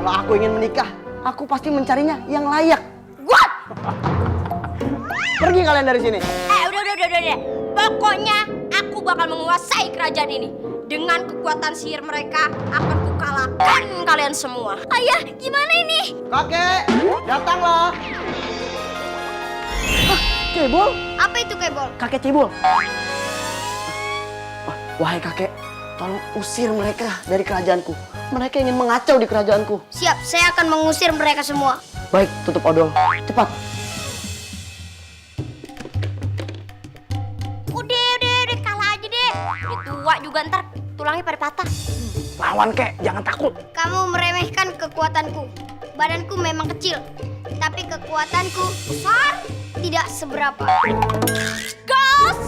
Kalau aku ingin menikah, aku pasti mencarinya yang layak. What? Pergi kalian dari sini. Udah. Pokoknya aku bakal menguasai kerajaan ini. Dengan kekuatan sihir mereka, akan kukalahkan kalian semua. Ayah, gimana ini? Kakek, datanglah. Cebol? Apa itu kebol? Kakek Cebol. Wahai kakek, tolong usir mereka dari kerajaanku. Mereka ingin mengacau di kerajaanku. Siap, saya akan mengusir mereka semua. Baik, tutup odol. Cepat. Udah, kalah aja deh. Udah tua juga ntar tulangnya pada patah. Lawan kek, jangan takut. Kamu meremehkan kekuatanku. Badanku memang kecil, tapi kekuatanku besar, tidak seberapa. Gas!